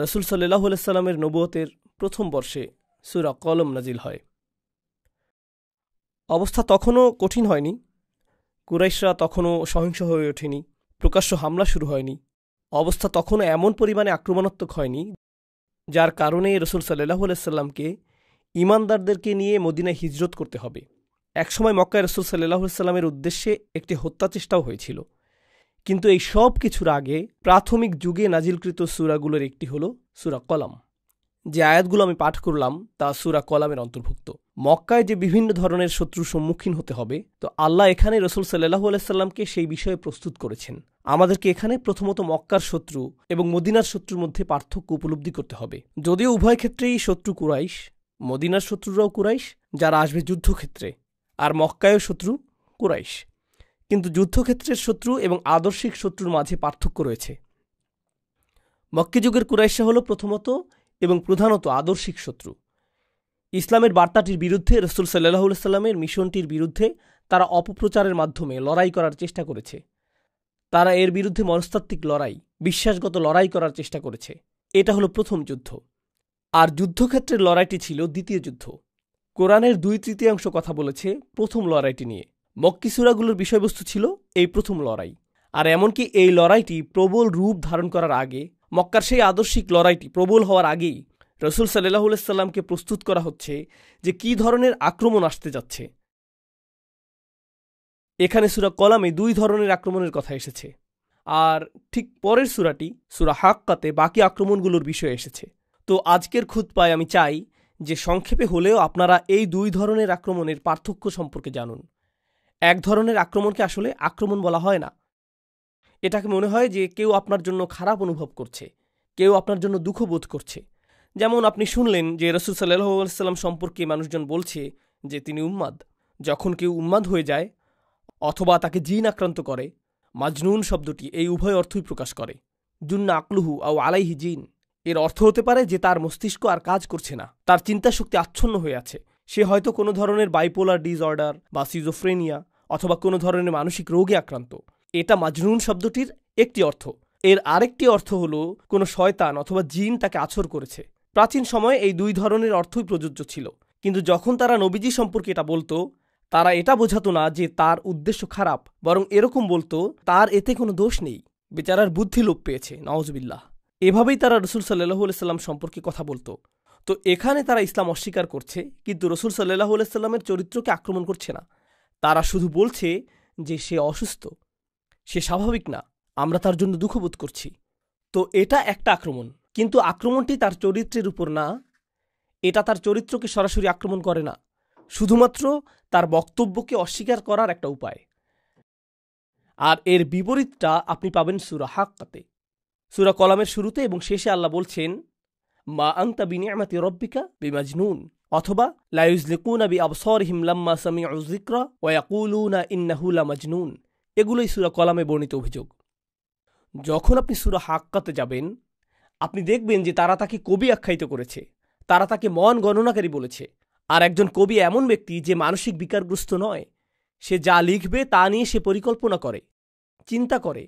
রাসূল সাল্লাল্লাহু আলাইহি সাল্লামের নবুয়তের প্রথম বর্ষে সূরা কলম নাজিল হয়। অবস্থা তখনও কঠিন হয়নি, কুরাইশরা তখনও সহিংস হয়ে ওঠেনি, প্রকাশ্য হামলা শুরু হয়নি, অবস্থা তখনও এমন পরিমাণে আক্রমণাত্মক হয়নি যার কারণে রাসূল সাল্লাল্লাহু আলাইহি সাল্লামকে ঈমানদারদেরকে নিয়ে মদিনায় হিজরত করতে হবে। একসময় মক্কায় রাসূল সাল্লাল্লাহু আলাইহি সাল্লামের উদ্দেশ্যে একটি হত্যা চেষ্টাও হয়েছিল। কিন্তু এই সব কিছুর আগে প্রাথমিক যুগে নাজিলকৃত সূরাগুলোর একটি হল সূরা কলাম। যে আয়াতগুলো আমি পাঠ করলাম তা সূরা কলামের অন্তর্ভুক্ত। মক্কায় যে বিভিন্ন ধরনের শত্রুর সম্মুখীন হতে হবে, তো আল্লাহ এখানে রাসূল সাল্লাল্লাহু আলাইহি সাল্লামকে সেই বিষয়ে প্রস্তুত করেছেন। আমাদেরকে এখানে প্রথমত মক্কার শত্রু এবং মদিনার শত্রুর মধ্যে পার্থক্য উপলব্ধি করতে হবে। যদিও উভয় ক্ষেত্রেই শত্রু কুরাইশ, মদিনার শত্রুরাও কুরাইশ যারা আসবে যুদ্ধক্ষেত্রে, আর মক্কায়ও শত্রু কুরাইশ, কিন্তু যুদ্ধক্ষেত্রের শত্রু এবং আদর্শিক শত্রুর মাঝে পার্থক্য রয়েছে। মক্কি যুগের কুরাইশা হল প্রথমত এবং প্রধানত আদর্শিক শত্রু। ইসলামের বার্তাটির বিরুদ্ধে রাসূল সাল্লাল্লাহু আলাইহি সাল্লামের মিশনটির বিরুদ্ধে তারা অপপ্রচারের মাধ্যমে লড়াই করার চেষ্টা করেছে। তারা এর বিরুদ্ধে মনস্তাত্ত্বিক লড়াই, বিশ্বাসগত লড়াই করার চেষ্টা করেছে। এটা হলো প্রথম যুদ্ধ। আর যুদ্ধক্ষেত্রের লড়াইটি ছিল দ্বিতীয় যুদ্ধ। কোরআনের 2/3 কথা বলেছে প্রথম লড়াইটি নিয়ে। মক্কি সূরাগুলোর বিষয়বস্তু ছিল এই প্রথম লড়াই। আর এমনকি এই লড়াইটি প্রবল রূপ ধারণ করার আগে, মক্কার সেই আদর্শিক লড়াইটি প্রবল হওয়ার আগেই রাসূল সাল্লাল্লাহু আলাইহি সাল্লামকে প্রস্তুত করা হচ্ছে যে কী ধরনের আক্রমণ আসতে যাচ্ছে। এখানে সূরা কলামে 2 ধরনের আক্রমণের কথা এসেছে, আর ঠিক পরের সূরাটি সূরা হাক্কাতে বাকি আক্রমণগুলোর বিষয়ে এসেছে। তো আজকের খুতবায় আমি চাই যে সংক্ষেপে হলেও আপনারা এই 2 ধরনের আক্রমণের পার্থক্য সম্পর্কে জানুন। এক ধরনের আক্রমণকে আসলে আক্রমণ বলা হয় না। এটাকে মনে হয় যে কেউ আপনার জন্য খারাপ অনুভব করছে, কেউ আপনার জন্য দুঃখ বোধ করছে। যেমন আপনি শুনলেন যে রাসূল সাল্লাল্লাহু আলাইহি সাল্লাম সম্পর্কে মানুষজন বলছে যে তিনি উম্মাদ। যখন কেউ উম্মাদ হয়ে যায় অথবা তাকে জিন আক্রান্ত করে, মাজনুন শব্দটি এই উভয় অর্থই প্রকাশ করে। জুন্না আকলুহু আও আলাইহি জিন, এর অর্থ হতে পারে যে তার মস্তিষ্ক আর কাজ করছে না, তার চিন্তাশক্তি আচ্ছন্ন হয়ে আছে। সে হয়তো কোনো ধরনের বাইপোলার ডিসঅর্ডার বা সিজোফ্রেনিয়া অথবা কোনো ধরনের মানসিক রোগে আক্রান্ত। এটা মাজনুন শব্দটির একটি অর্থ। এর আরেকটি অর্থ হলো কোনো শয়তান অথবা জিন তাকে আছর করেছে। প্রাচীন সময়ে এই 2 ধরনের অর্থই প্রযোজ্য ছিল। কিন্তু যখন তারা নবীজি সম্পর্কে এটা বলতো, তারা এটা বোঝাতো না যে তার উদ্দেশ্য খারাপ, বরং এরকম বলতো তার এতে কোনো দোষ নেই, বেচারার বুদ্ধি লোপ পেয়েছে, নাউজুবিল্লাহ। এভাবেই তারা রাসূল সাল্লাল্লাহু আলাইহি সাল্লাম সম্পর্কে কথা বলতো। তো এখানে তারা ইসলাম অস্বীকার করছে, কিন্তু রাসূল সাল্লাল্লাহু আলাইহি সাল্লামের চরিত্রকে আক্রমণ করছে না। তারা শুধু বলছে যে সে অসুস্থ, সে স্বাভাবিক না, আমরা তার জন্য দুঃখবোধ করছি। তো এটা একটা আক্রমণ, কিন্তু আক্রমণটি তার চরিত্রের উপর না। এটা তার চরিত্রকে সরাসরি আক্রমণ করে না, শুধুমাত্র তার বক্তব্যকে অস্বীকার করার একটা উপায়। আর এর বিপরীতটা আপনি পাবেন সূরা হাক্কাতে। সূরা কলামের শুরুতে এবং শেষে আল্লাহ বলছেন, মা আনতা বিনিআমাতি রাব্বিকা বিমাজনুন, অথবা লা ইউজলিকুনা বিআবসারিহিম লাম্মা সামিউ যিকরা ওয়া ইয়াকুলুনা ইন্নাহু লামাজনুন। এগুলোই সূরা কলামে বর্ণিত অভিযোগ। যখন আপনি সূরা হাক্কাতে যাবেন, আপনি দেখবেন যে তারা তাকে কবি আখ্যায়িত করেছে, তারা তাকে মন গণনাকারী বলেছে। আর একজন কবি এমন ব্যক্তি যে মানসিক বিকারগ্রস্ত নয়। সে যা লিখবে তা নিয়ে সে পরিকল্পনা করে, চিন্তা করে,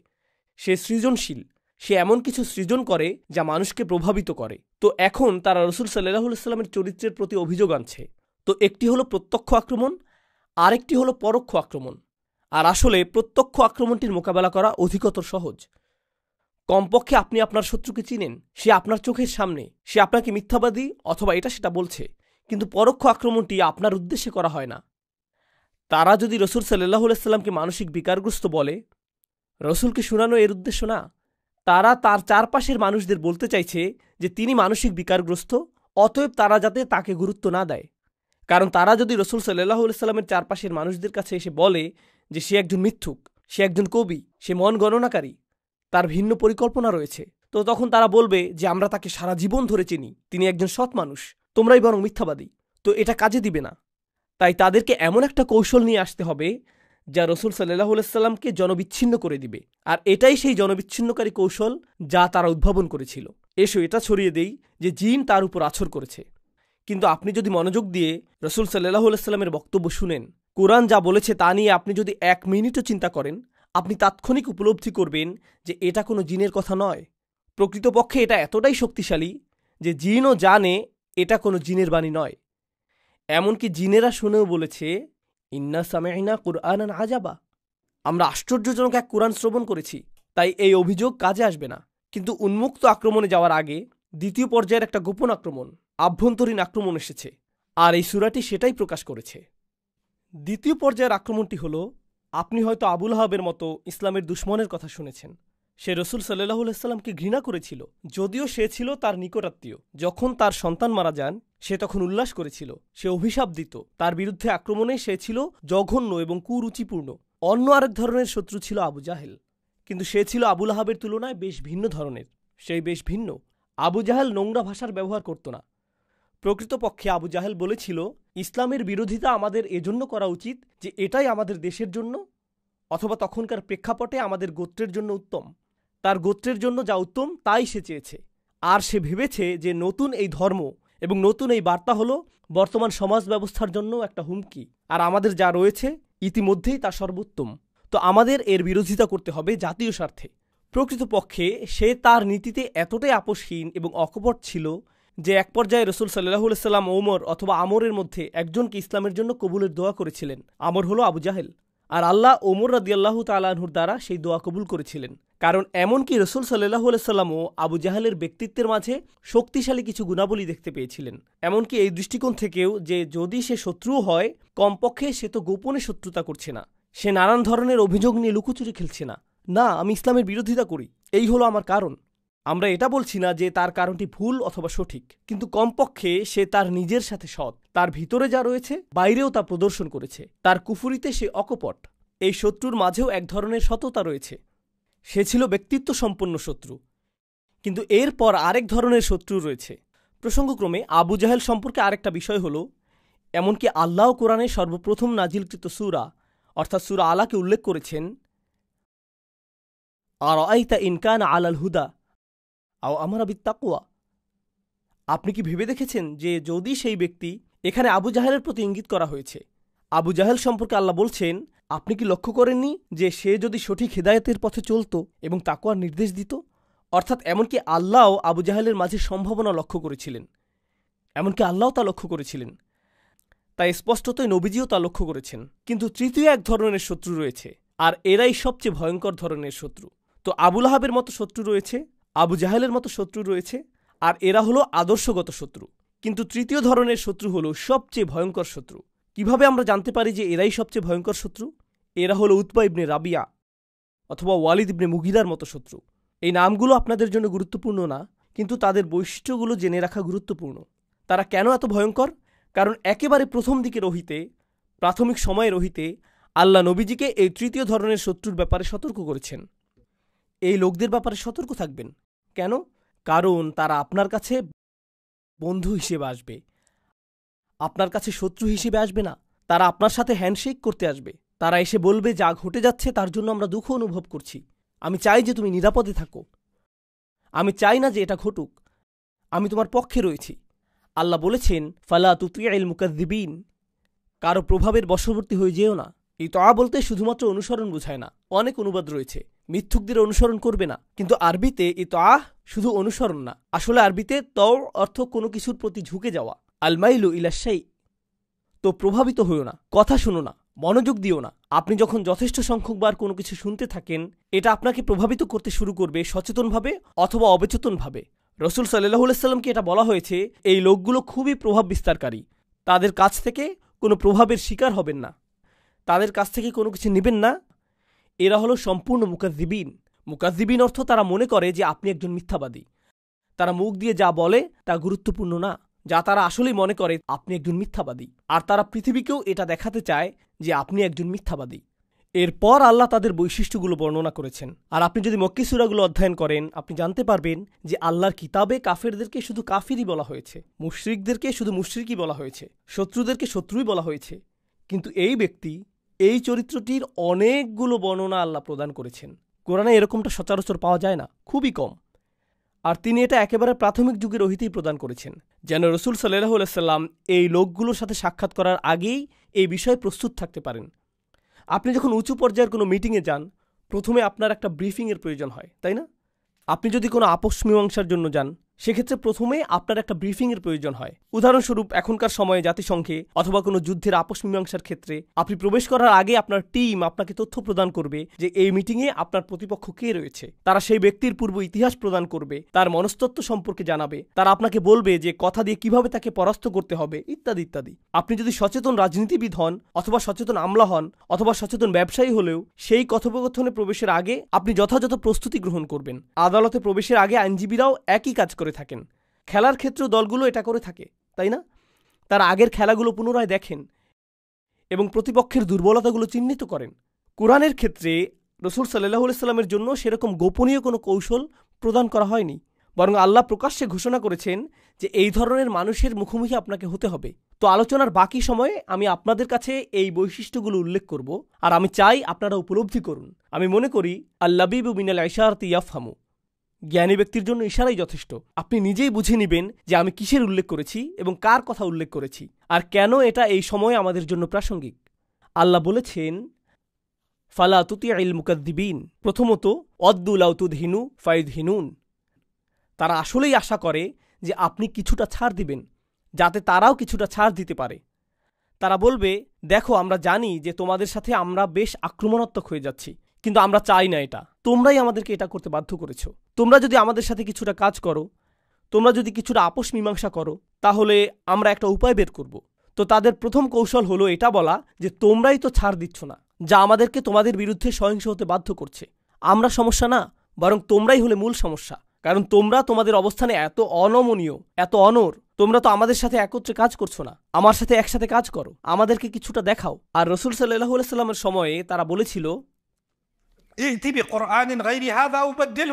সে সৃজনশীল, সে এমন কিছু সৃজন করে যা মানুষকে প্রভাবিত করে। তো এখন তারা রাসূল সাল্লাল্লাহু আলাইহি সাল্লামের চরিত্রের প্রতি অভিযোগ আনছে। তো একটি হলো প্রত্যক্ষ আক্রমণ, আরেকটি হলো পরোক্ষ আক্রমণ। আর আসলে প্রত্যক্ষ আক্রমণটির মোকাবেলা করা অধিকতর সহজ। কমপক্ষে আপনি আপনার শত্রুকে চিনেন, সে আপনার চোখের সামনে, সে আপনাকে মিথ্যাবাদী অথবা এটা সেটা বলছে, কিন্তু পরোক্ষ আক্রমণটি আপনার উদ্দেশ্যে করা হয় না। তারা যদি রাসূল সাল্লাল্লাহু আলাইহি সাল্লামকে মানসিক বিকারগ্রস্ত বলে, রাসূলকে শোনানো এর উদ্দেশ্য না। তারা তার চারপাশের মানুষদের বলতে চাইছে যে তিনি মানসিক বিকারগ্রস্ত, অতএব তারা যাতে তাকে গুরুত্ব না দেয়। কারণ তারা যদি রাসূল সাল্লাল্লাহু আলাইহি সাল্লামের চারপাশের মানুষদের কাছে এসে বলে যে সে একজন মিথ্যুক, সে একজন কবি, সে মন গণনাকারী, তার ভিন্ন পরিকল্পনা রয়েছে, তো তখন তারা বলবে যে আমরা তাকে সারা জীবন ধরে চিনি, তিনি একজন সৎ মানুষ, তোমরাই বরং মিথ্যাবাদী। তো এটা কাজে দিবে না। তাই তাদেরকে এমন একটা কৌশল নিয়ে আসতে হবে যা রাসূল সাল্লাল্লাহু আলাইহি সাল্লামকে জনবিচ্ছিন্ন করে দিবে। আর এটাই সেই জনবিচ্ছিন্নকারী কৌশল যা তারা উদ্ভাবন করেছিল। এসো এটা ছড়িয়ে দেই যে জিন তার উপর আছর করেছে। কিন্তু আপনি যদি মনোযোগ দিয়ে রাসূল সাল্লাল্লাহু আলাইহি সাল্লামের বক্তব্য শুনেন, কোরআন যা বলেছে তা নিয়ে আপনি যদি 1 মিনিটও চিন্তা করেন, আপনি তাৎক্ষণিক উপলব্ধি করবেন যে এটা কোনো জিনের কথা নয়, প্রকৃতপক্ষে এটা এতটাই শক্তিশালী যে জিনও জানে এটা কোনো জিনের বাণী নয়। এমনকি জিনেরা শুনেও বলেছে, ইন্না সামি'না কুরআনান আজাবা, আমরা আশ্চর্যজনক এক কুরআন শ্রবণ করেছি। তাই এই অভিযোগ কাজে আসবে না। কিন্তু উন্মুক্ত আক্রমণে যাওয়ার আগে দ্বিতীয় পর্যায়ের একটা গোপন আক্রমণ, আভ্যন্তরীণ আক্রমণ এসেছে, আর এই সূরাটি সেটাই প্রকাশ করেছে। দ্বিতীয় পর্যায়ের আক্রমণটি হল, আপনি হয়তো আবু লাহাবের মতো ইসলামের দুশ্মনের কথা শুনেছেন। সে রসুল সাল্লাল্লাহু আলাইহি ওয়াসাল্লামকে ঘৃণা করেছিল, যদিও সে ছিল তার নিকটাত্মীয়। যখন তার সন্তান মারা যান, সে তখন উল্লাস করেছিল, সে অভিশাপ দিত। তার বিরুদ্ধে আক্রমণে সে ছিল জঘন্য এবং কুরুচিপূর্ণ। অন্য আরেক ধরনের শত্রু ছিল আবু জাহেল, কিন্তু সে ছিল আবু লাহাবের তুলনায় বেশ ভিন্ন ধরনের। সেই বেশ ভিন্ন। আবু জাহেল নোংরা ভাষার ব্যবহার করত না। প্রকৃতপক্ষে আবু জাহেল বলেছিল, ইসলামের বিরোধিতা আমাদের এজন্য করা উচিত যে এটাই আমাদের দেশের জন্য অথবা তখনকার প্রেক্ষাপটে আমাদের গোত্রের জন্য উত্তম। তার গোত্রের জন্য যা উত্তম তাই সে চেয়েছে। আর সে ভেবেছে যে নতুন এই ধর্ম এবং নতুন এই বার্তা হলো বর্তমান সমাজ ব্যবস্থার জন্য একটা হুমকি, আর আমাদের যা রয়েছে ইতিমধ্যেই তা সর্বোত্তম। তো আমাদের এর বিরোধিতা করতে হবে জাতীয় স্বার্থে। প্রকৃতপক্ষে সে তার নীতিতে এতটাই আপোষহীন এবং অকপট ছিল যে এক পর্যায়ে রসুল সাল্লাল্লাহু আলাইহি ওয়াসাল্লাম ওমর অথবা আমরের মধ্যে একজনকে ইসলামের জন্য কবুলের দোয়া করেছিলেন। আমর হলো আবু জাহেল, আর আল্লাহ ওমর রাদিয়াল্লাহু তাআলা আনহুর দ্বারা সেই দোয়া কবুল করেছিলেন। কারণ এমনকি রসুল সাল্লাল্লাহু আলাইহি ওয়াসাল্লামও আবু জাহেলের ব্যক্তিত্বের মাঝে শক্তিশালী কিছু গুণাবলী দেখতে পেয়েছিলেন। এমনকি এই দৃষ্টিকোণ থেকেও যে যদি সে শত্রুও হয়, কমপক্ষে সে তো গোপনে শত্রুতা করছে না, সে নানান ধরনের অভিযোগ নিয়ে লুকোচুরি খেলছে না। না, আমি ইসলামের বিরোধিতা করি, এই হলো আমার কারণ। আমরা এটা বলছি না যে তার কারণটি ভুল অথবা সঠিক, কিন্তু কমপক্ষে সে তার নিজের সাথে সৎ। তার ভিতরে যা রয়েছে বাইরেও তা প্রদর্শন করেছে। তার কুফুরিতে সে অকপট। এই শত্রুর মাঝেও এক ধরনের সততা রয়েছে। সে ছিল ব্যক্তিত্ব সম্পন্ন শত্রু, কিন্তু এরপর আরেক ধরনের শত্রু রয়েছে। প্রসঙ্গক্রমে আবু জাহেল সম্পর্কে আরেকটা বিষয় হল, এমনকি আল্লাহ কোরআনে সর্বপ্রথম নাজিলকৃত সূরা অর্থাৎ সূরা আলাকে উল্লেখ করেছেন, আরাআইতা ইন কানা আলাল হুদা আও আমারা বিত্তাকওয়া। আপনি কি ভেবে দেখেছেন যে যদি সেই ব্যক্তি, এখানে আবু জাহেলের প্রতি ইঙ্গিত করা হয়েছে। আবু জাহেল সম্পর্কে আল্লাহ বলছেন, আপনি কি লক্ষ্য করেননি যে সে যদি সঠিক হিদায়াতের পথে চলত এবং তাকওয়ার নির্দেশ দিত? অর্থাৎ এমনকি আল্লাহও আবু জাহেলের মাঝে সম্ভাবনা লক্ষ্য করেছিলেন, এমনকি আল্লাহও তা লক্ষ্য করেছিলেন। তাই স্পষ্টতই নবীজিও তা লক্ষ্য করেছেন। কিন্তু তৃতীয় এক ধরনের শত্রু রয়েছে, আর এরাই সবচেয়ে ভয়ঙ্কর ধরনের শত্রু। তো আবু লাহাবের মতো শত্রু রয়েছে, আবু জাহেলের মতো শত্রু রয়েছে, আর এরা হলো আদর্শগত শত্রু। কিন্তু তৃতীয় ধরনের শত্রু হলো সবচেয়ে ভয়ঙ্কর শত্রু। কিভাবে আমরা জানতে পারি যে এরাই সবচেয়ে ভয়ঙ্কর শত্রু? এরা হলো উতবা ইবনে রাবিয়া অথবা ওয়ালিদ ইবনে মুগিরার মতো শত্রু। এই নামগুলো আপনাদের জন্য গুরুত্বপূর্ণ না, কিন্তু তাদের বৈশিষ্ট্যগুলো জেনে রাখা গুরুত্বপূর্ণ। তারা কেন এত ভয়ঙ্কর? কারণ একেবারে প্রথম দিকে রহিতে, প্রাথমিক সময়ে রহিতে আল্লাহ নবীজিকে এই তৃতীয় ধরনের শত্রুর ব্যাপারে সতর্ক করেছেন। এই লোকদের ব্যাপারে সতর্ক থাকবেন। কেন? কারণ তারা আপনার কাছে বন্ধু হিসেবে আসবে, আপনার কাছে শত্রু হিসেবে আসবে না। তারা আপনার সাথে হ্যান্ডশেক করতে আসবে। তারা এসে বলবে, যা ঘটে যাচ্ছে তার জন্য আমরা দুঃখ অনুভব করছি, আমি চাই যে তুমি নিরাপদে থাকো, আমি চাই না যে এটা ঘটুক, আমি তোমার পক্ষে রয়েছি। আল্লাহ বলেছেন, ফালা তুতিইল মুকাজ্জিবিন, কারো প্রভাবের বশবর্তী হয়ে যেও না। এই তআ বলতে শুধুমাত্র অনুসরণ বোঝায় না, অনেক অনুবাদ রয়েছে। মিথ্যুকদের অনুসরণ করবে না, কিন্তু আরবিতে এই তআ শুধু অনুসরণ না, আসলে আরবিতে তও অর্থ কোনো কিছুর প্রতি ঝুঁকে যাওয়া, আল মাইলু ইলা শাই। তো প্রভাবিত হইও না, কথা শুনো না, মনোযোগ দিও না। আপনি যখন যথেষ্ট সংখ্যকবার কোনো কিছু শুনতে থাকেন, এটা আপনাকে প্রভাবিত করতে শুরু করবে সচেতনভাবে অথবা অবচেতনভাবে। রসুল সাল্লাল্লাহু আলাইহি ওয়াসাল্লামকে এটা বলা হয়েছে, এই লোকগুলো খুবই প্রভাব বিস্তারকারী, তাদের কাছ থেকে কোনো প্রভাবের শিকার হবেন না, তাদের কাছ থেকে কোনো কিছু নেবেন না। এরা হলো সম্পূর্ণ মুকাজ্জিবিন। মুকাজ্জিবিন অর্থ তারা মনে করে যে আপনি একজন মিথ্যাবাদী। তারা মুখ দিয়ে যা বলে তা গুরুত্বপূর্ণ না, যা তারা আসলেই মনে করে আপনি একজন মিথ্যাবাদী, আর তারা পৃথিবীকেও এটা দেখাতে চায় যে আপনি একজন মিথ্যাবাদী। এরপর আল্লাহ তাদের বৈশিষ্ট্যগুলো বর্ণনা করেছেন। আর আপনি যদি মক্কি সূরাগুলো অধ্যয়ন করেন, আপনি জানতে পারবেন যে আল্লাহর কিতাবে কাফেরদেরকে শুধু কাফিরই বলা হয়েছে, মুশরিকদেরকে শুধু মুশরিকই বলা হয়েছে, শত্রুদেরকে শত্রুই বলা হয়েছে। কিন্তু এই ব্যক্তি, এই চরিত্রটির অনেকগুলো বর্ণনা আল্লাহ প্রদান করেছেন। কোরআনে এরকমটা সচরাচর পাওয়া যায় না, খুবই কম। আর তিনি এটা একেবারে প্রাথমিক যুগের রহিতেই প্রদান করেছেন, যেন রসুল সাল্লাল্লাহু আলাইহি ওয়াসাল্লাম এই লোকগুলোর সাথে সাক্ষাৎ করার আগেই এই বিষয়ে প্রস্তুত থাকতে পারেন। আপনি যখন উঁচু পর্যায়ের কোনো মিটিংয়ে যান, প্রথমে আপনার একটা ব্রিফিংয়ের প্রয়োজন হয়, তাই না? আপনি যদি কোনো আপোষ মীমাংসার জন্য যান, সেক্ষেত্রে প্রথমে আপনার একটা ব্রিফিংয়ের প্রয়োজন হয়। উদাহরণস্বরূপ এখনকার সময়ে জাতিসংঘে অথবা কোনো যুদ্ধের আপোষ মীমাংসার ক্ষেত্রে আপনি প্রবেশ করার আগে আপনার টিম আপনাকে তথ্য প্রদান করবে যে এই মিটিংয়ে আপনার প্রতিপক্ষ কে রয়েছে। তারা সেই ব্যক্তির পূর্ব ইতিহাস প্রদান করবে, তার মনস্তত্ত্ব সম্পর্কে জানাবে, তারা আপনাকে বলবে যে কথা দিয়ে কিভাবে তাকে পরাস্ত করতে হবে, ইত্যাদি ইত্যাদি। আপনি যদি সচেতন রাজনীতিবিদ হন অথবা সচেতন আমলা হন অথবা সচেতন ব্যবসায়ী হলেও সেই কথোপকথনে প্রবেশের আগে আপনি যথাযথ প্রস্তুতি গ্রহণ করবেন। আদালতে প্রবেশের আগে আইনজীবীরাও একই কাজ করে থাকেন। খেলার ক্ষেত্রেও দলগুলো এটা করে থাকে, তাই না? তারা আগের খেলাগুলো পুনরায় দেখেন এবং প্রতিপক্ষের দুর্বলতাগুলো চিহ্নিত করেন। কোরআনের ক্ষেত্রে রাসূল সাল্লাল্লাহু আলাইহি ওয়াসাল্লামের জন্য সেরকম গোপনীয় কোনো কৌশল প্রদান করা হয়নি, বরং আল্লাহ প্রকাশ্যে ঘোষণা করেছেন যে এই ধরনের মানুষের মুখোমুখি আপনাকে হতে হবে। তো আলোচনার বাকি সময়ে আমি আপনাদের কাছে এই বৈশিষ্ট্যগুলো উল্লেখ করব, আর আমি চাই আপনারা উপলব্ধি করুন। আমি মনে করি আল্লাবিবু মিনাল ইশারাতি ইয়াফহামু, জ্ঞানী ব্যক্তির জন্য ইশারাই যথেষ্ট। আপনি নিজেই বুঝে নেবেন যে আমি কিসের উল্লেখ করেছি এবং কার কথা উল্লেখ করেছি আর কেন এটা এই সময়ে আমাদের জন্য প্রাসঙ্গিক। আল্লাহ বলেছেন, ফালা তুতিইল মুকাদ্দিবিন, প্রথমত অদ্দু লাউ তুদহিনু ফায়ুদহিনুন। তারা আসলেই আশা করে যে আপনি কিছুটা ছাড় দিবেন যাতে তারাও কিছুটা ছাড় দিতে পারে। তারা বলবে, দেখো আমরা জানি যে তোমাদের সাথে আমরা বেশ আক্রমণাত্মক হয়ে যাচ্ছি, কিন্তু আমরা চাই না এটা, তোমরাই আমাদেরকে এটা করতে বাধ্য করেছ। তোমরা যদি আমাদের সাথে কিছুটা কাজ করো, তোমরা যদি কিছুটা আপোষ মীমাংসা করো, তাহলে আমরা একটা উপায় বের করব। তো তাদের প্রথম কৌশল হলো এটা বলা যে তোমরাই তো ছাড় দিচ্ছ না, যা আমাদেরকে তোমাদের বিরুদ্ধে সহিংস হতে বাধ্য করছে। আমরা সমস্যা না, বরং তোমরাই হলে মূল সমস্যা, কারণ তোমরা তোমাদের অবস্থানে এত অনমনীয়, এত অনর। তোমরা তো আমাদের সাথে একত্রে কাজ করছো না, আমার সাথে একসাথে কাজ করো, আমাদেরকে কিছুটা দেখাও। আর রাসূল সাল্লাল্লাহু আলাইহি ওয়াসাল্লামের সময়ে তারা বলেছিল,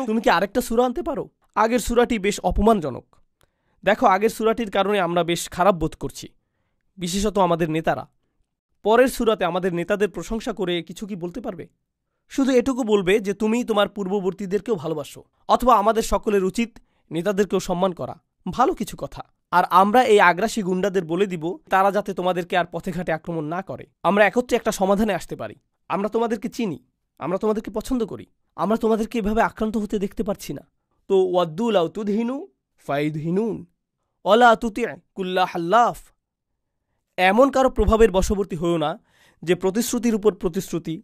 তুমি কি আরেকটা সূরা আনতে পারো? আগের সূরাটি বেশ অপমানজনক। দেখো, আগের সূরাটির কারণে আমরা বেশ খারাপ বোধ করছি, বিশেষত আমাদের নেতারা। পরের সূরাতে আমাদের নেতাদের প্রশংসা করে কিছু কি বলতে পারবে? শুধু এটুকু বলবে যে তুমি তোমার পূর্ববর্তীদেরকেও ভালোবাসো, অথবা আমাদের সকলের উচিত নেতাদেরকেও সম্মান করা। ভালো কিছু কথা। আর আমরা এই আগ্রাসী গুন্ডাদের বলে দিব তারা যাতে তোমাদেরকে আর পথে ঘাটে আক্রমণ না করে। আমরা একত্রে একটা সমাধানে আসতে পারি। আমরা তোমাদেরকে চিনি, আমরা তোমাদেরকে পছন্দ করি, আমরা তোমাদেরকে এভাবে আক্রান্ত হতে দেখতে পারছি না। তো ওয়াদ্দু লাউ তুদহিনু ফায়ুদহিনুন ওয়ালা তুতি' কুল্লা হাল্লাফ, এমন কারো প্রভাবের বশবর্তী হয়েও না যে প্রতিশ্রুতির উপর প্রতিশ্রুতি,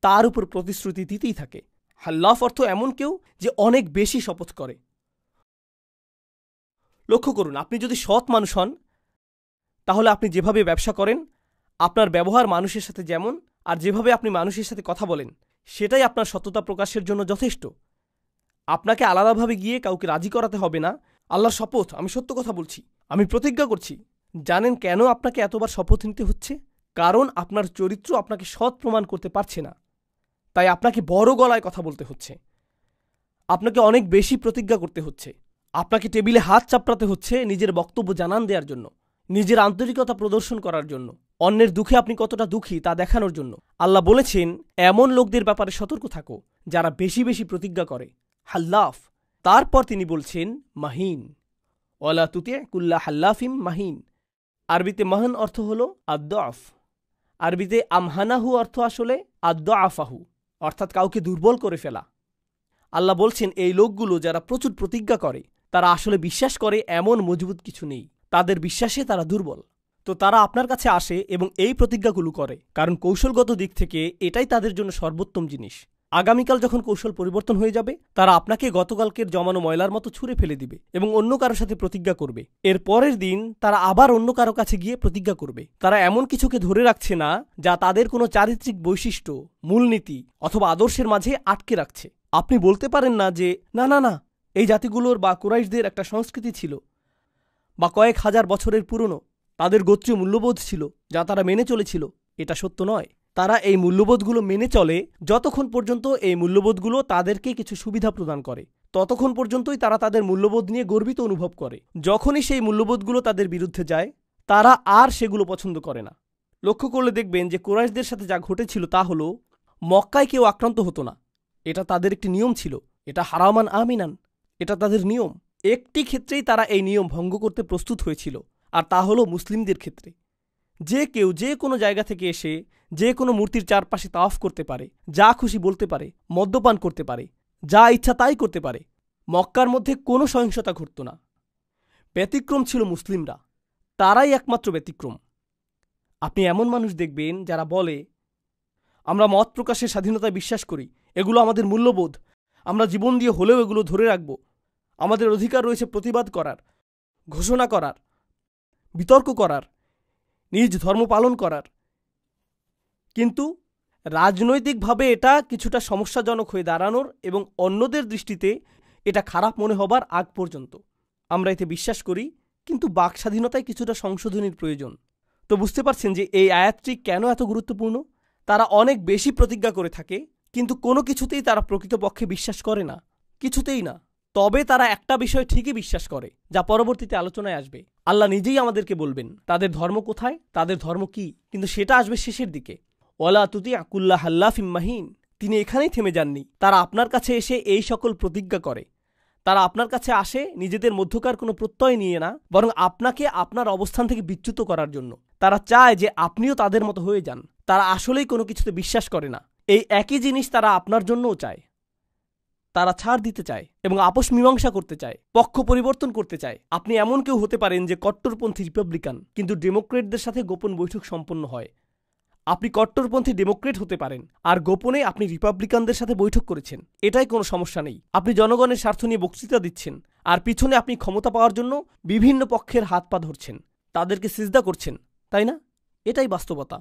তার উপর প্রতিশ্রুতি দিতেই থাকে। হাল্লাফ অর্থ এমন কেউ যে অনেক বেশি শপথ করে। লক্ষ্য করুন, আপনি যদি সৎ মানুষ হন, তাহলে আপনি যেভাবে ব্যবসা করেন, আপনার ব্যবহার মানুষের সাথে যেমন, আর যেভাবে আপনি মানুষের সাথে কথা বলেন, সেটাই আপনার সততা প্রকাশের জন্য যথেষ্ট। আপনাকে আলাদাভাবে গিয়ে কাউকে রাজি করাতে হবে না। আল্লাহর শপথ, আমি সত্য কথা বলছি, আমি প্রতিজ্ঞা করছি। জানেন কেন আপনাকে এতবার শপথ নিতে হচ্ছে? কারণ আপনার চরিত্র আপনাকে সৎ প্রমাণ করতে পারছে না, তাই আপনাকে বড় গলায় কথা বলতে হচ্ছে, আপনাকে অনেক বেশি প্রতিজ্ঞা করতে হচ্ছে, আপনাকে টেবিলে হাত চাপড়াতে হচ্ছে নিজের বক্তব্য জানান দেওয়ার জন্য, নিজের আন্তরিকতা প্রদর্শন করার জন্য, অন্যের দুঃখে আপনি কতটা দুঃখী তা দেখানোর জন্য। আল্লাহ বলেছেন, এমন লোকদের ব্যাপারে সতর্ক থাকো যারা বেশি বেশি প্রতিজ্ঞা করে, হাল্লাফ। তারপর তিনি বলছেন মাহিন, ওয়ালা তুতি' কুল্লা হাল্লাফিম মাহিন। আরবিতে মাহান অর্থ হল আদ-দুআফ, আরবিতে আমহানাহু অর্থ আসলে আদ-দুআফাহু, অর্থাৎ কাউকে দুর্বল করে ফেলা। আল্লাহ বলছেন এই লোকগুলো যারা প্রচুর প্রতিজ্ঞা করে, তারা আসলে বিশ্বাস করে এমন মজবুত কিছু নেই, তাদের বিশ্বাসে তারা দুর্বল। তো তারা আপনার কাছে আসে এবং এই প্রতিজ্ঞাগুলো করে, কারণ কৌশলগত দিক থেকে এটাই তাদের জন্য সর্বোত্তম জিনিস। আগামীকাল যখন কৌশল পরিবর্তন হয়ে যাবে, তারা আপনাকে গতকালকের জমানো ময়লার মতো ছুঁড়ে ফেলে দিবে এবং অন্য কারো সাথে প্রতিজ্ঞা করবে। এর পরের দিন তারা আবার অন্য কারো কাছে গিয়ে প্রতিজ্ঞা করবে। তারা এমন কিছুকে ধরে রাখছে না যা তাদের কোনো চারিত্রিক বৈশিষ্ট্য, মূলনীতি অথবা আদর্শের মাঝে আটকে রাখছে। আপনি বলতে পারেন না যে না না না, এই জাতিগুলোর বা কুরাইশদের একটা সংস্কৃতি ছিল, বা কয়েক হাজার বছরের পুরনো তাদের গোত্রীয় মূল্যবোধ ছিল যা তারা মেনে চলেছিল। এটা সত্য নয়। তারা এই মূল্যবোধগুলো মেনে চলে যতক্ষণ পর্যন্ত এই মূল্যবোধগুলো তাদেরকে কিছু সুবিধা প্রদান করে, ততক্ষণ পর্যন্তই তারা তাদের মূল্যবোধ নিয়ে গর্বিত অনুভব করে। যখনই সেই মূল্যবোধগুলো তাদের বিরুদ্ধে যায়, তারা আর সেগুলো পছন্দ করে না। লক্ষ্য করলে দেখবেন যে কুরাইশদের সাথে যা ঘটেছিল তা হলো, মক্কায় কেউ আক্রান্ত হতো না, এটা তাদের একটি নিয়ম ছিল। এটা হারামান আমিনান, এটা তাদের নিয়ম। একটি ক্ষেত্রেই তারা এই নিয়ম ভঙ্গ করতে প্রস্তুত হয়েছিল, আর তা হলো মুসলিমদের ক্ষেত্রে। যে কেউ যে কোনো জায়গা থেকে এসে যে কোনো মূর্তির চারপাশে তাওয়াফ করতে পারে, যা খুশি বলতে পারে, মদ্যপান করতে পারে, যা ইচ্ছা তাই করতে পারে। মক্কার মধ্যে কোনো সহিংসতা ঘটত না। ব্যতিক্রম ছিল মুসলিমরা, তারাই একমাত্র ব্যতিক্রম। আপনি এমন মানুষ দেখবেন যারা বলে, আমরা মত প্রকাশের স্বাধীনতায় বিশ্বাস করি, এগুলো আমাদের মূল্যবোধ, আমরা জীবন দিয়ে হলেও এগুলো ধরে রাখব, আমাদের অধিকার রয়েছে প্রতিবাদ করার, ঘোষণা করার, বিতর্ক করার, নিজ ধর্ম পালন করার। কিন্তু রাজনৈতিকভাবে এটা কিছুটা সমস্যাজনক হয়ে দাঁড়ানোর এবং অন্যদের দৃষ্টিতে এটা খারাপ মনে হবার আগ পর্যন্ত আমরা এতে বিশ্বাস করি। কিন্তু বাক স্বাধীনতায় কিছুটা সংশোধনীর প্রয়োজন। তো বুঝতে পারছেন যে এই আয়াতটি কেন এত গুরুত্বপূর্ণ। তারা অনেক বেশি প্রতিজ্ঞা করে থাকে, কিন্তু কোনো কিছুতেই তারা প্রকৃতপক্ষে বিশ্বাস করে না, কিছুতেই না। তবে তারা একটা বিষয় ঠিকই বিশ্বাস করে, যা পরবর্তীতে আলোচনায় আসবে। আল্লাহ নিজেই আমাদেরকে বলবেন তাদের ধর্ম কোথায়, তাদের ধর্ম কি, কিন্তু সেটা আসবে শেষের দিকে। ওয়ালা তুতিআ কুল্লা হাল্লাফিম মাহিন। তিনি এখানেই থেমে যাননি। তারা আপনার কাছে এসে এই সকল প্রতিজ্ঞা করে। তারা আপনার কাছে আসে নিজেদের মধ্যকার কোনো প্রত্যয় নিয়ে না, বরং আপনাকে আপনার অবস্থান থেকে বিচ্যুত করার জন্য। তারা চায় যে আপনিও তাদের মতো হয়ে যান। তারা আসলেই কোনো কিছুতে বিশ্বাস করে না। এই একই জিনিস তারা আপনার জন্যও চায়। তারা ছাড় দিতে চায় এবং আপোষ মীমাংসা করতে চায়, পক্ষ পরিবর্তন করতে চায়। আপনি এমন কেউ হতে পারেন যে কট্টরপন্থী রিপাবলিকান, কিন্তু ডেমোক্রেটদের সাথে গোপন বৈঠক সম্পন্ন হয়। আপনি কট্টরপন্থী ডেমোক্রেট হতে পারেন আর গোপনে আপনি রিপাবলিকানদের সাথে বৈঠক করেছেন, এটাই কোনো সমস্যা নেই। আপনি জনগণের স্বার্থ নিয়ে বক্তৃতা দিচ্ছেন আর পিছনে আপনি ক্ষমতা পাওয়ার জন্য বিভিন্ন পক্ষের হাত পা ধরছেন, তাদেরকে সিজদা করছেন, তাই না? এটাই বাস্তবতা।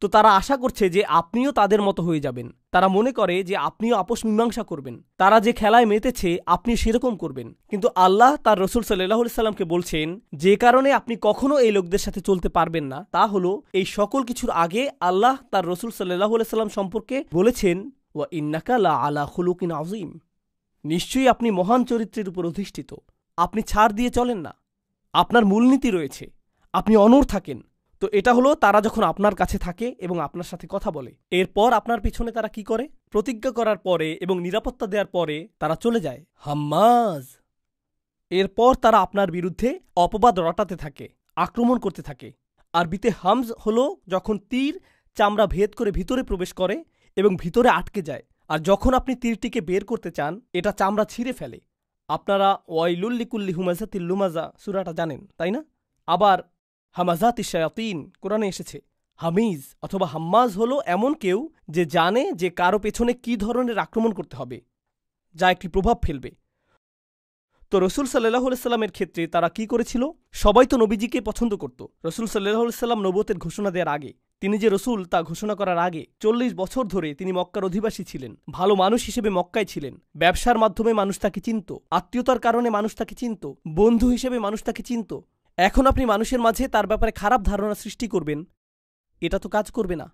তো তারা আশা করছে যে আপনিও তাদের মতো হয়ে যাবেন। তারা মনে করে যে আপনিও আপোষ মীমাংসা করবেন। তারা যে খেলায় মেতেছে আপনি সেরকম করবেন। কিন্তু আল্লাহ তার রসুল সাল্লাল্লাহু আলাইহি সাল্লামকে বলছেন যে কারণে আপনি কখনো এই লোকদের সাথে চলতে পারবেন না, তা হলো এই সকল কিছুর আগে আল্লাহ তার রসুল সাল্লাল্লাহু আলাইহি সাল্লাম সম্পর্কে বলেছেন, ওয়া ইন্নাকা লা আলা খুলুকিন আযীম। নিশ্চয়ই আপনি মহান চরিত্রের উপর অধিষ্ঠিত। আপনি ছাড় দিয়ে চলেন না, আপনার মূলনীতি রয়েছে, আপনি অনড় থাকেন। তো এটা হলো তারা যখন আপনার কাছে থাকে এবং আপনার সাথে কথা বলে। এরপর আপনার পিছনে তারা কি করে? প্রতিজ্ঞা করার পরে এবং নিরাপত্তা দেওয়ার পরে তারা চলে যায় হাম্মাজ। এরপর তারা আপনার বিরুদ্ধে অপবাদ রটাতে থাকে, আক্রমণ করতে থাকে। আরবিতে হামজ হলো যখন তীর চামড়া ভেদ করে ভিতরে প্রবেশ করে এবং ভিতরে আটকে যায়। আর যখন আপনি তীরটিকে বের করতে চান, এটা চামড়া ছিঁড়ে ফেলে। আপনারা ওয়াইলুল লিকুল্লি হুমাজাতিল লুমাজা সূরাটা জানেন, তাই না? আবার হামাজাতি শায়াতিন কোরআনে এসেছে। হামিজ অথবা হাম্মাজ হলো এমন কেউ যে জানে যে কারো পেছনে কি ধরনের আক্রমণ করতে হবে, যা একটি প্রভাব ফেলবে। তো রসুল সাল্লাল্লাহু আলাইহি সাল্লামের ক্ষেত্রে তারা কি করেছিল? সবাই তো নবীজিকে পছন্দ করত। রসুল সাল্লাল্লাহু আলাইহি সাল্লাম নবুয়তের ঘোষণা দেওয়ার আগে, তিনি যে রসুল তা ঘোষণা করার আগে 40 বছর ধরে তিনি মক্কার অধিবাসী ছিলেন। ভালো মানুষ হিসেবে মক্কায় ছিলেন। ব্যবসার মাধ্যমে মানুষ তাকে চিনত, আত্মীয়তার কারণে মানুষ তাকে চিনত, বন্ধু হিসেবে মানুষ তাকে চিনত। এখন আপনি মানুষের মাঝে তার ব্যাপারে খারাপ ধারণা সৃষ্টি করবেন, এটা তো কাজ করবে না।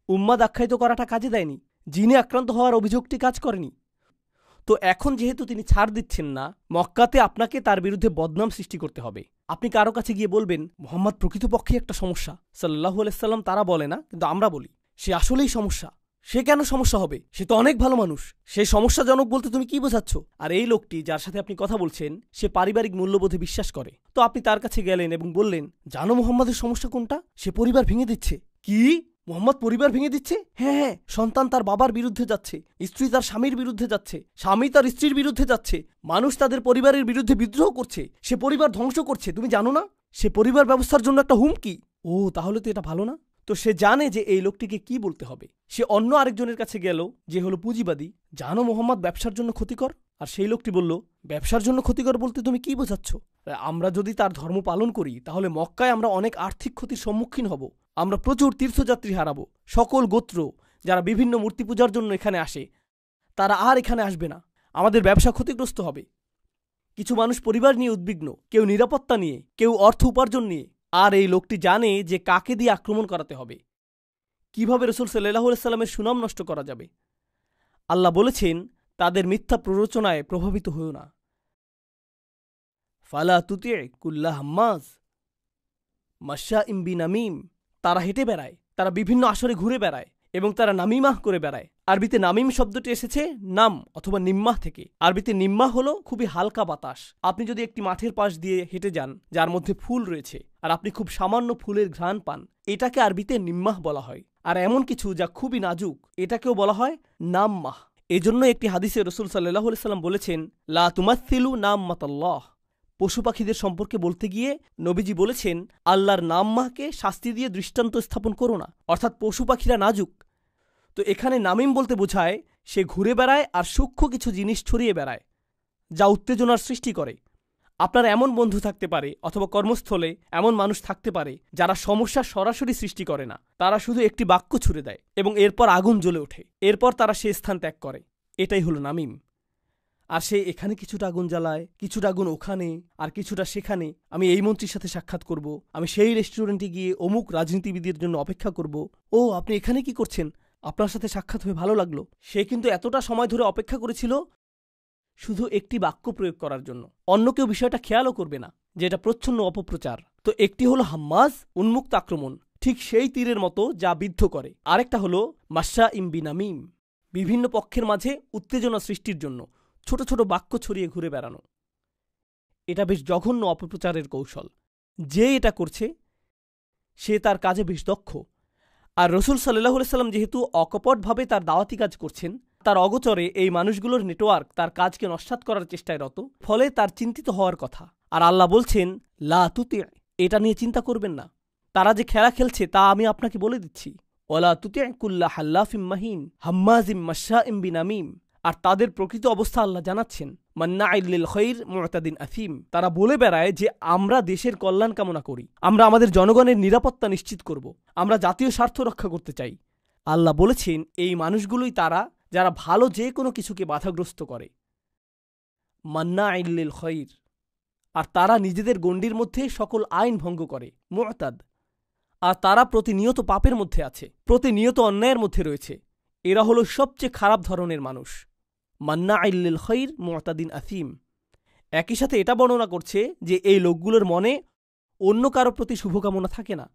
উম্মাদ আখ্যায়িত করাটা কাজে দেয়নি, জিনে আক্রান্ত হওয়ার অভিযোগটি কাজ করেনি। তো এখন যেহেতু তিনি ছাড় দিচ্ছেন না, মক্কাতে আপনাকে তার বিরুদ্ধে বদনাম সৃষ্টি করতে হবে। আপনি কারো কাছে গিয়ে বলবেন মুহাম্মদ প্রকৃতপক্ষে একটা সমস্যা, সাল্লাল্লাহু আলাইহি সাল্লাম তারা বলে না, কিন্তু আমরা বলি সে আসলেই সমস্যা। সে কেন সমস্যা হবে? সে তো অনেক ভালো মানুষ। সে সমস্যাজনক বলতে তুমি কি বোঝাচ্ছ? আর এই লোকটি যার সাথে আপনি কথা বলছেন, সে পারিবারিক মূল্যবোধে বিশ্বাস করে। তো আপনি তার কাছে গেলেন এবং বললেন, জানো মুহাম্মদের সমস্যা কোনটা? সে পরিবার ভেঙে দিচ্ছে। কি? মুহাম্মদ পরিবার ভেঙে দিচ্ছে? হ্যাঁ হ্যাঁ, সন্তান তার বাবার বিরুদ্ধে যাচ্ছে, স্ত্রী তার স্বামীর বিরুদ্ধে যাচ্ছে, স্বামী তার স্ত্রীর বিরুদ্ধে যাচ্ছে, মানুষ তাদের পরিবারের বিরুদ্ধে বিদ্রোহ করছে, সে পরিবার ধ্বংস করছে। তুমি জানো না? সে পরিবার ব্যবস্থার জন্য একটা হুমকি। ও, তাহলে তো এটা ভালো না। তো সে জানে যে এই লোকটিকে কি বলতে হবে। সে অন্য আরেকজনের কাছে গেল যে হলো পুঁজিবাদী, জানো মোহাম্মদ ব্যবসার জন্য ক্ষতিকর? আর সেই লোকটি বলল, ব্যবসার জন্য ক্ষতিকর বলতে তুমি কি বোঝাচ্ছ? আমরা যদি তার ধর্ম পালন করি তাহলে মক্কায় আমরা অনেক আর্থিক ক্ষতির সম্মুখীন হব। আমরা প্রচুর তীর্থযাত্রী হারাবো। সকল গোত্র যারা বিভিন্ন মূর্তি পূজার জন্য এখানে আসে, তারা আর এখানে আসবে না। আমাদের ব্যবসা ক্ষতিগ্রস্ত হবে। কিছু মানুষ পরিবার নিয়ে উদ্বিগ্ন, কেউ নিরাপত্তা নিয়ে, কেউ অর্থ উপার্জন নিয়ে। আর এই লোকটি জানে যে কাকে দিয়ে আক্রমণ করাতে হবে, কিভাবে রাসূল সাল্লাল্লাহু আলাইহি সাল্লামের সুনাম নষ্ট করা যাবে। আল্লাহ বলেছেন, তাদের মিথ্যা প্ররোচনায় প্রভাবিত হও না। ফালা তুতি' কুল্লা হাম্মাজ মাশাইম বিনামিম। তারা হেঁটে বেড়ায়, তারা বিভিন্ন আসরে ঘুরে বেড়ায় এবং তারা নামিমাহ করে বেড়ায়। আরবিতে নামিম শব্দটি এসেছে নাম অথবা নিম্মাহ থেকে। আরবিতে নিম্মাহ হলো খুবই হালকা বাতাস। আপনি যদি একটি মাঠের পাশ দিয়ে হেঁটে যান যার মধ্যে ফুল রয়েছে আর আপনি খুব সামান্য ফুলের ঘ্রাণ পান, এটাকে আরবিতে নিম্মাহ বলা হয়। আর এমন কিছু যা খুবই নাজুক, এটাকেও বলা হয় নাম্মাহ। এজন্য একটি হাদিসে রসুল সাল্লাল্লাহু আলাইহি সাল্লাম বলেছেন, লা তুমাসসিলু নাম্মাতাল্লাহ। পশু পাখিদের সম্পর্কে বলতে গিয়ে নবীজি বলেছেন, আল্লাহর নাম্মাহকে শাস্তি দিয়ে দৃষ্টান্ত স্থাপন করো না, অর্থাৎ পশু পাখিরা নাজুক। তো এখানে নামিম বলতে বোঝায় সে ঘুরে বেড়ায় আর সূক্ষ্ম কিছু জিনিস ছড়িয়ে বেড়ায়, যা উত্তেজনার সৃষ্টি করে। আপনার এমন বন্ধু থাকতে পারে অথবা কর্মস্থলে এমন মানুষ থাকতে পারে যারা সমস্যা সরাসরি সৃষ্টি করে না, তারা শুধু একটি বাক্য ছুড়ে দেয় এবং এরপর আগুন জ্বলে ওঠে, এরপর তারা সেই স্থান ত্যাগ করে। এটাই হলো নামিম। আর সে এখানে কিছুটা আগুন জ্বালায়, কিছুটা আগুন ওখানে, আর কিছুটা সেখানে। আমি এই মন্ত্রীর সাথে সাক্ষাৎ করব, আমি সেই রেস্টুরেন্টে গিয়ে অমুক রাজনীতিবিদের জন্য অপেক্ষা করব। ও, আপনি এখানে কি করছেন? আপনার সাথে সাক্ষাৎ হয়ে ভালো লাগলো। সে কিন্তু এতটা সময় ধরে অপেক্ষা করেছিল শুধু একটি বাক্য প্রয়োগ করার জন্য। অন্য কেউ বিষয়টা খেয়ালও করবে না যে এটা প্রচ্ছন্ন অপপ্রচার। তো একটি হলো হাম্মাজ, উন্মুক্ত আক্রমণ, ঠিক সেই তীরের মতো যা বিদ্ধ করে। আরেকটা হলো মাশা বিনামিম, বিভিন্ন পক্ষের মাঝে উত্তেজনা সৃষ্টির জন্য ছোট ছোট বাক্য ছড়িয়ে ঘুরে বেড়ানো। এটা বেশ জঘন্য অপপ্রচারের কৌশল। যে এটা করছে সে তার কাজে বেশ দক্ষ। আর রসুল সাল্লাল্লাহু আলাইহি সাল্লাম যেহেতু অকপটভাবে তার দাওয়াতি কাজ করছেন, তার অগোচরে এই মানুষগুলোর নেটওয়ার্ক তার কাজকে নস্যাৎ করার চেষ্টায় রত, ফলে তার চিন্তিত হওয়ার কথা। আর আল্লাহ বলছেন, লা তুতি, এটা নিয়ে চিন্তা করবেন না। তারা যে খেলা খেলছে তা আমি আপনাকে বলে দিচ্ছি। ওয়ালা তুতি কুল্লা হাল্লাফিম মাহিন হাম্মাজিম মাশাইম বিনামিম। আর তাদের প্রকৃত অবস্থা আল্লাহ জানাচ্ছেন, মান্নাইল লিল খাইর মুতাদিন আথিম। তারা বলে বেড়ায় যে আমরা দেশের কল্যাণ কামনা করি, আমরা আমাদের জনগণের নিরাপত্তা নিশ্চিত করব, আমরা জাতীয় স্বার্থ রক্ষা করতে চাই। আল্লাহ বলেছেন, এই মানুষগুলোই তারা যারা ভালো যে কোনো কিছুকে বাধাগ্রস্ত করে। মান্নাইল লিল খাইর। আর তারা নিজেদের গণ্ডির মধ্যে সকল আইন ভঙ্গ করে, মুতাদ। আর তারা প্রতিনিয়ত পাপের মধ্যে আছে, প্রতিনিয়ত অন্যায়ের মধ্যে রয়েছে। এরা হলো সবচেয়ে খারাপ ধরনের মানুষ। মান্নাইল লিল খাইর মুতাদিন আথিম। একই সাথে এটা বর্ণনা করছে যে এই লোকগুলোর মনে অন্য কারো প্রতি শুভকামনা থাকে না,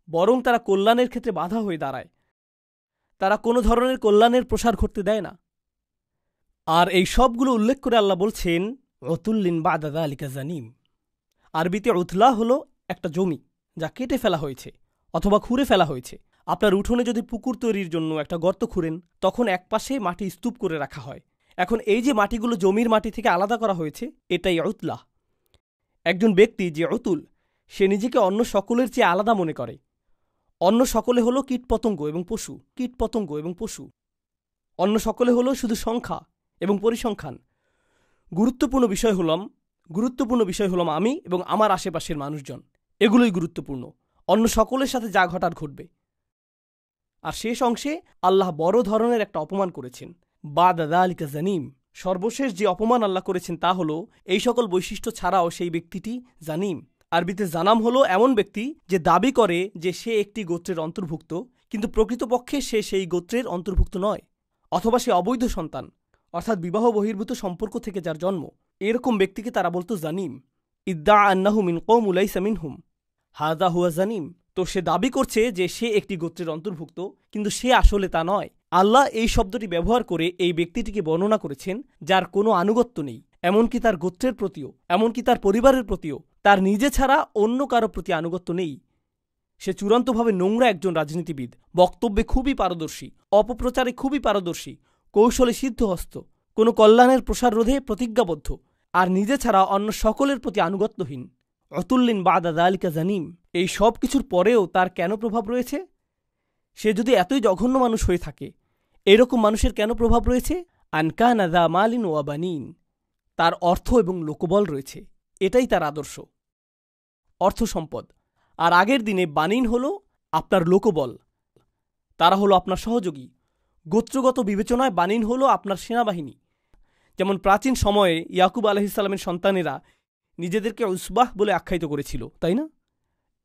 বরং তারা কল্যাণের ক্ষেত্রে বাধা হয়ে দাঁড়ায়। তারা কোনো ধরনের কল্যাণের প্রসার ঘটতে দেয় না। আর এই সবগুলো উল্লেখ করে আল্লাহ বলছেন, উতুল্লিন বাদা যালিকা জানিম। আরবিতে উতলা হলো একটা জমি যা কেটে ফেলা হয়েছে অথবা খুঁড়ে ফেলা হয়েছে। আপনার উঠোনে যদি পুকুর তৈরির জন্য একটা গর্ত খুঁড়েন, তখন একপাশে মাটি স্তূপ করে রাখা হয়। এখন এই যে মাটিগুলো জমির মাটি থেকে আলাদা করা হয়েছে, এটাই উতলা। একজন ব্যক্তি যে উতুল, সে নিজেকে অন্য সকলের চেয়ে আলাদা মনে করে। অন্য সকলে হলো কীটপতঙ্গ এবং পশু, কীটপতঙ্গ এবং পশু। অন্য সকলে হলো শুধু সংখ্যা এবং পরিসংখ্যান। গুরুত্বপূর্ণ বিষয় হলাম আমি এবং আমার আশেপাশের মানুষজন। এগুলোই গুরুত্বপূর্ণ। অন্য সকলের সাথে যা ঘটার ঘটবে। আর শেষ অংশে আল্লাহ বড় ধরনের একটা অপমান করেছেন, বাদা যালিকা জানিম। সর্বশেষ যে অপমান আল্লাহ করেছেন তা হলো এই সকল বৈশিষ্ট্য ছাড়াও সেই ব্যক্তিটি জানিম। আরবিতে জানাম হলো এমন ব্যক্তি যে দাবি করে যে সে একটি গোত্রের অন্তর্ভুক্ত, কিন্তু প্রকৃতপক্ষে সে সেই গোত্রের অন্তর্ভুক্ত নয়, অথবা সে অবৈধ সন্তান, অর্থাৎ বিবাহ বহির্ভূত সম্পর্ক থেকে যার জন্ম। এরকম ব্যক্তিকে তারা বলতো জানিম। ইদ্দা আন্নাহু মিন কওম লাইসা মিনহুম হাযা হুয়া জানিম। তো সে দাবি করছে যে সে একটি গোত্রের অন্তর্ভুক্ত, কিন্তু সে আসলে তা নয়। আল্লাহ এই শব্দটি ব্যবহার করে এই ব্যক্তিটিকে বর্ণনা করেছেন যার কোনো আনুগত্য নেই, এমনকি তার গোত্রের প্রতিও, এমনকি তার পরিবারের প্রতিও তার নিজে ছাড়া অন্য কারো প্রতি আনুগত্য নেই। সে চূড়ান্তভাবে নোংরা একজন রাজনীতিবিদ, বক্তব্যে খুবই পারদর্শী, অপপ্রচারে খুবই পারদর্শী, কৌশলে সিদ্ধহস্ত, কোনো কল্যাণের প্রসার রোধে প্রতিজ্ঞাবদ্ধ, আর নিজে ছাড়া অন্য সকলের প্রতি আনুগত্যহীন। উতুল্লিন বাদা যালিকা জানিম। এই সব কিছুর পরেও তার কেন প্রভাব রয়েছে? সে যদি এতই জঘন্য মানুষ হয়ে থাকে, এরকম মানুষের কেন প্রভাব রয়েছে? আনকানা যা মালিন ওয়া বানিন। তার অর্থ এবং লোকবল রয়েছে, এটাই তার আদর্শ, অর্থ সম্পদ। আর আগের দিনে বানিন হল আপনার লোকবল, তারা হলো আপনার সহযোগী। গোত্রগত বিবেচনায় বানিন হল আপনার সেনাবাহিনী। যেমন প্রাচীন সময়ে ইয়াকুব আলাইহিস সালামের সন্তানেরা নিজেদেরকে উসবাহ বলে আখ্যায়িত করেছিল, তাই না?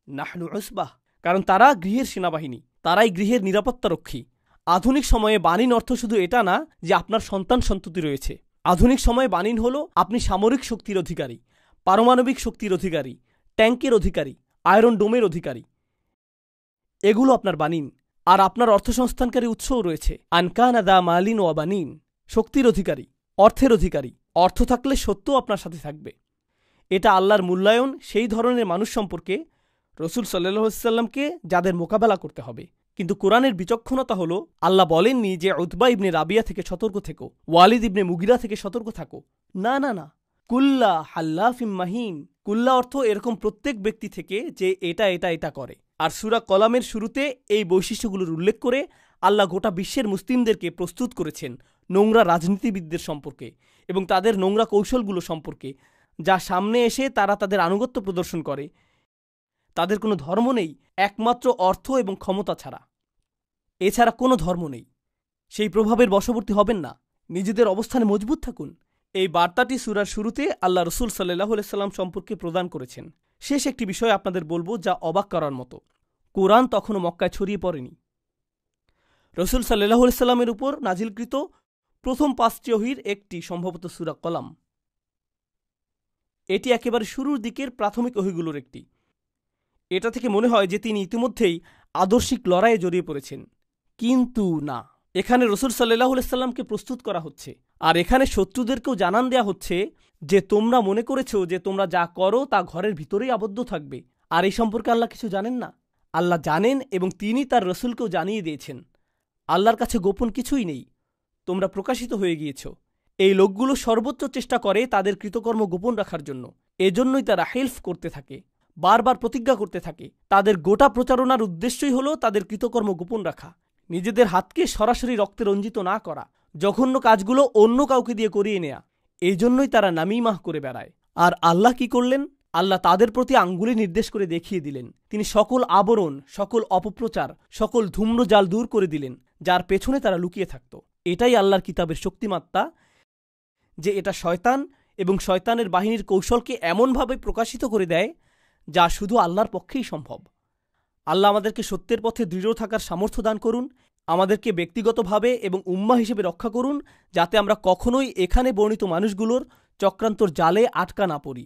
নাহনু উসবাহ, কারণ তারা গৃহের সেনাবাহিনী, তারাই গৃহের নিরাপত্তারক্ষী। আধুনিক সময়ে বানিন অর্থ শুধু এটা না যে আপনার সন্তান সন্ততি রয়েছে। আধুনিক সময়ে বানিন হল আপনি সামরিক শক্তির অধিকারী, পারমাণবিক শক্তির অধিকারী, ট্যাঙ্কের অধিকারী, আয়রন ডোমের অধিকারী। এগুলো আপনার বানিন। আর আপনার অর্থসংস্থানকারী উৎসও রয়েছে। আনকানা দা মালিন ওয়া বানিন, শক্তির অধিকারী, অর্থের অধিকারী। অর্থ থাকলে সত্য আপনার সাথে থাকবে। এটা আল্লাহর মূল্যায়ন সেই ধরনের মানুষ সম্পর্কে রসুল সাল্লাল্লাহু আলাইহি ওয়াসাল্লামকে যাদের মোকাবেলা করতে হবে। কিন্তু কোরআনের বিচক্ষণতা হলো আল্লাহ বলেননি যে উতবা ইবনে রাবিয়া থেকে সতর্ক থেকো, ওয়ালিদ ইবনে মুগিরা থেকে সতর্ক থাকো। না না না, কুল্লা হাল্লাফিম মাহিন। কুল্লা অর্থ এরকম প্রত্যেক ব্যক্তি থেকে যে এটা এটা এটা করে। আর সূরা কলামের শুরুতে এই বৈশিষ্ট্যগুলোর উল্লেখ করে আল্লাহ গোটা বিশ্বের মুসলিমদেরকে প্রস্তুত করেছেন নোংরা রাজনীতিবিদদের সম্পর্কে এবং তাদের নোংরা কৌশলগুলো সম্পর্কে, যা সামনে এসে তারা তাদের আনুগত্য প্রদর্শন করে। তাদের কোনো ধর্ম নেই একমাত্র অর্থ এবং ক্ষমতা ছাড়া। এছাড়া কোনো ধর্ম নেই। সেই প্রভাবের বশবর্তী হবেন না, নিজেদের অবস্থানে মজবুত থাকুন। এই বার্তাটি সূরার শুরুতে আল্লাহ রসুল সাল্লাল্লাহু আলাইহি সাল্লাম সম্পর্কে প্রদান করেছেন। শেষ একটি বিষয় আপনাদের বলবো যা অবাক করার মতো। কোরআন তখনও মক্কায় ছড়িয়ে পড়েনি। রসুল সাল্লাল্লাহু আলাইহি সাল্লামের উপর নাজিলকৃত প্রথম 5টি ওহীর একটি সম্ভবত সূরা কলাম। এটি একেবারে শুরুর দিকের প্রাথমিক ওহীগুলোর একটি। এটা থেকে মনে হয় যে তিনি ইতিমধ্যেই আদর্শিক লড়াইয়ে জড়িয়ে পড়েছেন, কিন্তু না। এখানে রসুল সাল্লাল্লাহু আলাইহি সাল্লামকে প্রস্তুত করা হচ্ছে, আর এখানে শত্রুদেরকেও জানান দেয়া হচ্ছে যে তোমরা মনে করেছো যে তোমরা যা করো তা ঘরের ভিতরেই আবদ্ধ থাকবে, আর এই সম্পর্কে আল্লাহ কিছু জানেন না। আল্লাহ জানেন এবং তিনি তার রসুলকেও জানিয়ে দিয়েছেন আল্লাহর কাছে গোপন কিছুই নেই, তোমরা প্রকাশিত হয়ে গিয়েছ। এই লোকগুলো সর্বোচ্চ চেষ্টা করে তাদের কৃতকর্ম গোপন রাখার জন্য। এজন্যই তারা হেল্প করতে থাকে, বারবার প্রতিজ্ঞা করতে থাকে। তাদের গোটা প্রচারণার উদ্দেশ্যই হলো তাদের কৃতকর্ম গোপন রাখা, নিজেদের হাতকে সরাসরি রক্তে রঞ্জিত না করা, জঘন্য কাজগুলো অন্য কাউকে দিয়ে করিয়ে নেয়া। এই জন্যই তারা নামিমাহ করে বেড়ায়। আর আল্লাহ কি করলেন? আল্লাহ তাদের প্রতি আঙ্গুলি নির্দেশ করে দেখিয়ে দিলেন। তিনি সকল আবরণ, সকল অপপ্রচার, সকল ধূম্রজাল দূর করে দিলেন, যার পেছনে তারা লুকিয়ে থাকত। এটাই আল্লাহর কিতাবের শক্তিমাত্রা, যে এটা শয়তান এবং শয়তানের বাহিনীর কৌশলকে এমনভাবে প্রকাশিত করে দেয় যা শুধু আল্লাহর পক্ষেই সম্ভব। আল্লাহ আমাদেরকে সত্যের পথে দৃঢ় থাকার সামর্থ্য দান করুন, আমাদেরকে ব্যক্তিগতভাবে এবং উম্মাহ হিসেবে রক্ষা করুন, যাতে আমরা কখনোই এখানে বর্ণিত মানুষগুলোর চক্রান্তর জালে আটকা না পড়ি।